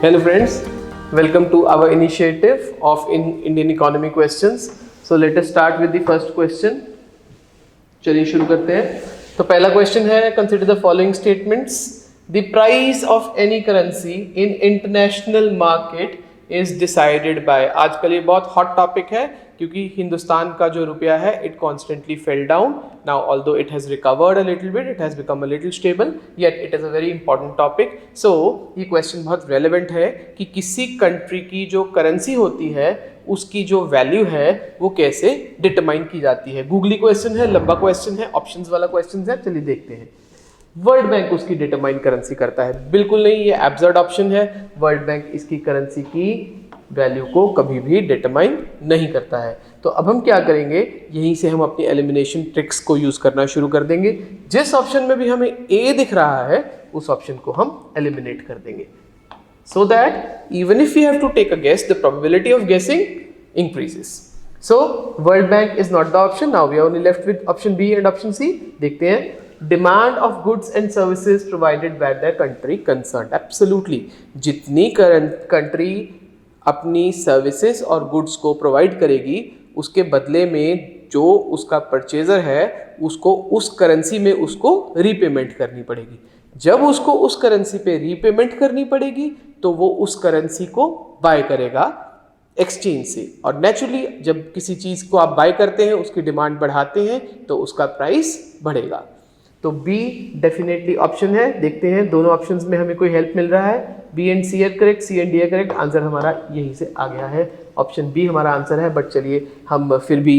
Hello friends, welcome to our initiative of Indian economy questions. So let us start with the first question. चलिए शुरू करते हैं. तो पहला क्वेश्चन है, consider the following statements. The price of any currency in international market is decided by. आजकल ये बहुत hot topic है क्योंकि हिंदुस्तान का जो रुपया है it constantly fell down. Now although it has recovered a little bit, it has become a little stable, yet it is a very important topic. So ये question बहुत relevant है कि किसी country की जो currency होती है उसकी जो वैल्यू है वो कैसे डिटरमाइन की जाती है. गूगली क्वेश्चन है, लंबा क्वेश्चन है, ऑप्शंस वाला क्वेश्चन है. चलिए देखते हैं. वर्ल्ड बैंक उसकी डिटरमाइन करेंसी करता है? बिल्कुल नहीं, ये एब्सर्ड ऑप्शन है. वर्ल्ड बैंक इसकी करेंसी की वैल्यू को कभी भी डिटरमाइन नहीं करता है. तो अब हम क्या करेंगे, यहीं से हम अपनी एलिमिनेशन ट्रिक्स को यूज करना शुरू कर देंगे. जिस ऑप्शन में भी हमें ए दिख रहा है उस ऑप्शन को हम एलिमिनेट कर देंगे, so that even if we have to take a guess, the probability of guessing increases. So World Bank is not the option. Now we are only left with option B and option C. देखते हैं. Demand of goods and services provided by the country concerned. Absolutely. जितनी country अपनी services और goods को provide करेगी उसके बदले में जो उसका परचेजर है उसको उस करेंसी में उसको रीपेमेंट करनी पड़ेगी. जब उसको उस करेंसी पे रीपेमेंट करनी पड़ेगी तो वो उस करेंसी को बाय करेगा एक्सचेंज से. और नेचुरली जब किसी चीज़ को आप बाय करते हैं उसकी डिमांड बढ़ाते हैं तो उसका प्राइस बढ़ेगा. तो बी डेफिनेटली ऑप्शन है. देखते हैं दोनों ऑप्शंस में हमें कोई हेल्प मिल रहा है. B and C are correct, C and D are correct. Answer हमारा यहीं से आ गया है. ऑप्शन बी हमारा आंसर है. बट चलिए हम फिर भी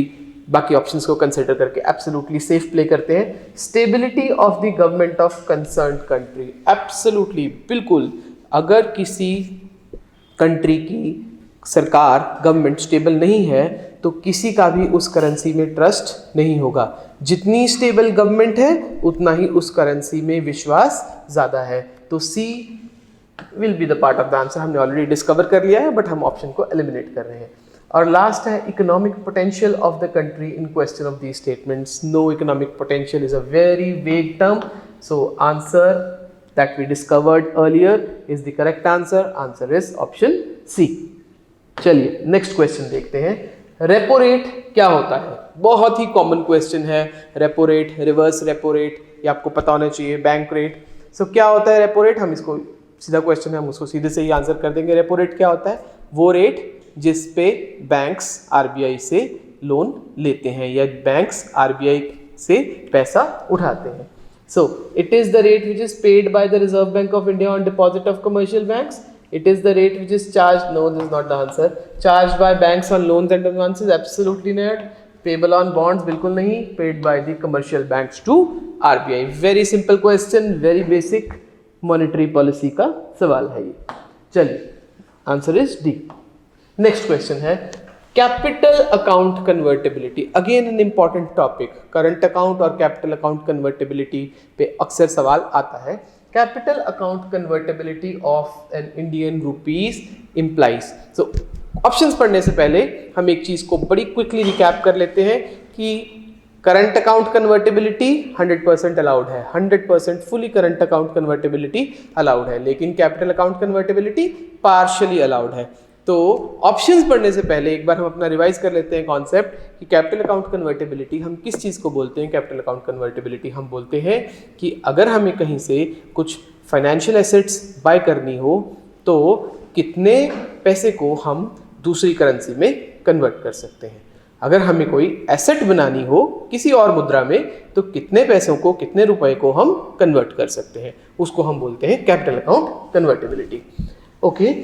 बाकी ऑप्शंस को कंसिडर करके एब्सोल्युटली सेफ प्ले करते हैं. Stability of the government of concerned country. Absolutely बिल्कुल. अगर किसी कंट्री की सरकार गवर्नमेंट स्टेबल नहीं है तो किसी का भी उस करेंसी में ट्रस्ट नहीं होगा. जितनी स्टेबल गवर्नमेंट है उतना ही उस करेंसी में विश्वास ज़्यादा है. तो C will be the part of the answer. हमने ऑलरेडी डिस्कवर कर लिया है बट हम ऑप्शन को एलिमिनेट कर रहे हैं. और लास्ट है economic potential of the country in question of these statements. No economic potential is a very vague term. So answer that we discovered earlier is the correct answer. Answer is option C. चलिए next question देखते हैं. Repo rate क्या होता है? बहुत ही common question है. Repo rate, reverse repo rate, ये आपको पता होना चाहिए. Bank rate. सो क्या होता है रेपो रेट? हम इसको सीधा क्वेश्चन है, हम उसको सीधे से ही आंसर कर देंगे. रेपो रेट क्या होता है? वो रेट जिस पे बैंक्स आरबीआई से लोन लेते हैं या बैंक्स आरबीआई से पैसा उठाते हैं. So it is the rate which is paid by the reserve bank of India on deposit of commercial banks. It is the rate which is charged. No, this is not the answer. Charged by banks on loans and advances. Absolutely not. Payable on bonds. बिल्कुल नहीं. Paid by the commercial banks to RBI. Very simple question. Very basic monetary policy का सवाल है ये. चलिए. Answer is D. Next question है capital account convertibility. Again an important topic. Current account और capital account convertibility पे अक्सर सवाल आता है. Capital account convertibility of an Indian rupees implies. So options पढ़ने से पहले हम एक चीज़ को बड़ी क्विकली रिकैप कर लेते हैं कि करंट अकाउंट कन्वर्टेबिलिटी 100% अलाउड है. 100% fully current account convertibility allowed है, लेकिन capital account convertibility partially allowed है. तो ऑप्शंस पढ़ने से पहले एक बार हम अपना रिवाइज कर लेते हैं कॉन्सेप्ट कि कैपिटल अकाउंट कन्वर्टेबिलिटी हम किस चीज़ को बोलते हैं. कैपिटल अकाउंट कन्वर्टेबिलिटी हम बोलते हैं कि अगर हमें कहीं से कुछ फाइनेंशियल एसेट्स बाय करनी हो तो कितने पैसे को हम दूसरी करेंसी में कन्वर्ट कर सकते हैं. अगर हमें कोई एसेट बनानी हो किसी और मुद्रा में तो कितने पैसों को, कितने रुपए को हम कन्वर्ट कर सकते हैं, उसको हम बोलते हैं capital account convertibility. Okay.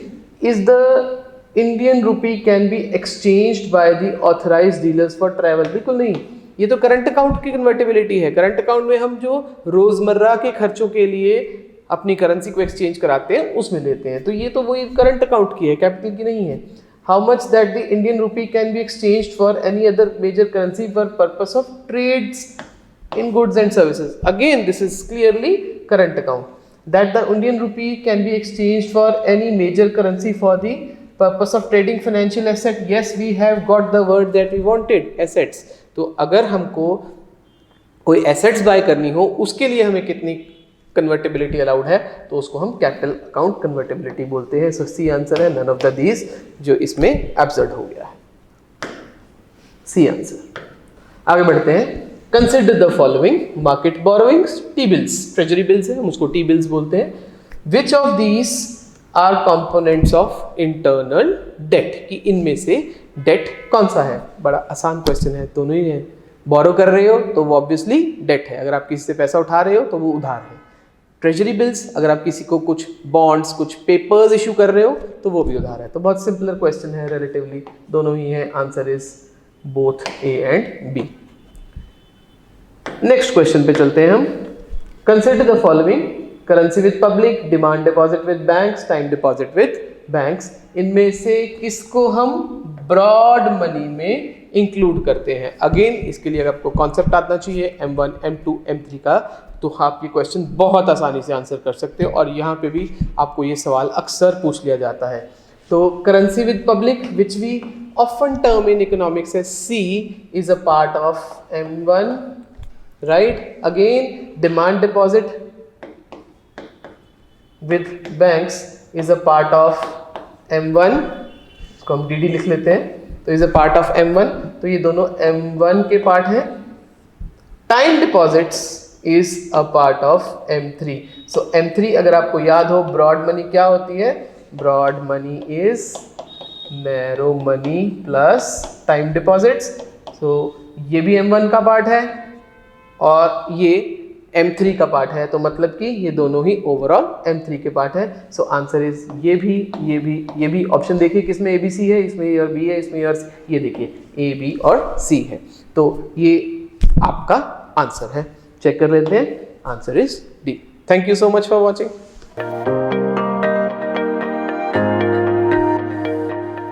Is the Indian rupee can be exchanged by the authorised dealers for travel. बिल्कुल नहीं. ये तो करंट अकाउंट की कन्वर्टेबिलिटी है. करंट अकाउंट में हम जो रोजमर्रा के खर्चों के लिए अपनी करेंसी को एक्सचेंज कराते हैं उसमें लेते हैं. तो ये तो वही करंट अकाउंट की है, कैपिटल की नहीं है. How much that the Indian rupee can be exchanged for any other major currency for purpose of trades in goods and services. Again this is clearly current account. That the Indian rupee can be exchanged for any major currency for the purpose of trading financial asset. Yes, we have got the word that we wanted, assets. तो अगर हमको कोई assets buy करनी हो उसके लिए हमें कितनी कन्वर्टेबिलिटी अलाउड है तो उसको हम कैपिटल अकाउंट कन्वर्टेबिलिटी बोलते हैं। सो सी आंसर है, नन ऑफ द दीज, जो इसमें एब्सर्ड हो गया है, सी आंसर। आगे बढ़ते हैं, consider the following, market borrowings, T bills, treasury bills है, हम उसको टी बिल्स बोलते हैं। Which of these are components of internal debt, कि इनमें से डेट कौन सा है? बड़ा आसान क्वेश्चन है, दोनों ही है। बोरो कर रहे हो तो वो ऑब्वियसली डेट है, अगर आप किसी से पैसा उठा रहे हो तो वो उधार है। ट्रेजरी बिल्स, अगर आप किसी को कुछ बॉन्ड्स, कुछ पेपर्स इशू कर रहे हो तो वो भी उधार है। तो बहुत सिंपलर क्वेश्चन है रिलेटिवली, दोनों ही है, answer is both A and B. Next question पे चलते हैं हम। Consider the following, currency with public, demand deposit with banks, time deposit with banks, इनमें से किसको हम ब्रॉड मनी में इंक्लूड करते हैं? अगेन इसके लिए अगर आपको कॉन्सेप्ट आना चाहिए M1, M2, M3 का, तो आप ये क्वेश्चन बहुत आसानी से आंसर कर सकते हो, और यहाँ पे भी आपको ये सवाल अक्सर पूछ लिया जाता है। तो currency with public, which we often term in economics as C, is a part of M1, right. Again demand deposit with banks is a part of M1, इसको हम DD लिख लेते हैं, तो is a part of M1, तो ये दोनों M1 के पार्ट हैं। Time deposits is a part of M3, so M3 अगर आपको याद हो, ब्रॉड मनी क्या होती है? Broad money is narrow money plus time deposits, so ये भी M1 का पार्ट है और ये M3 का पार्ट है, तो मतलब कि ये दोनों ही ओवरऑल M3 के पार्ट है। सो आंसर इज ये भी ऑप्शन देखिए, किसमें ABC है, इसमें A और B है, इसमें और ये देखिए A, B और C है, तो ये आपका आंसर है। चेक कर लेते हैं, answer is D। Thank you so much for watching.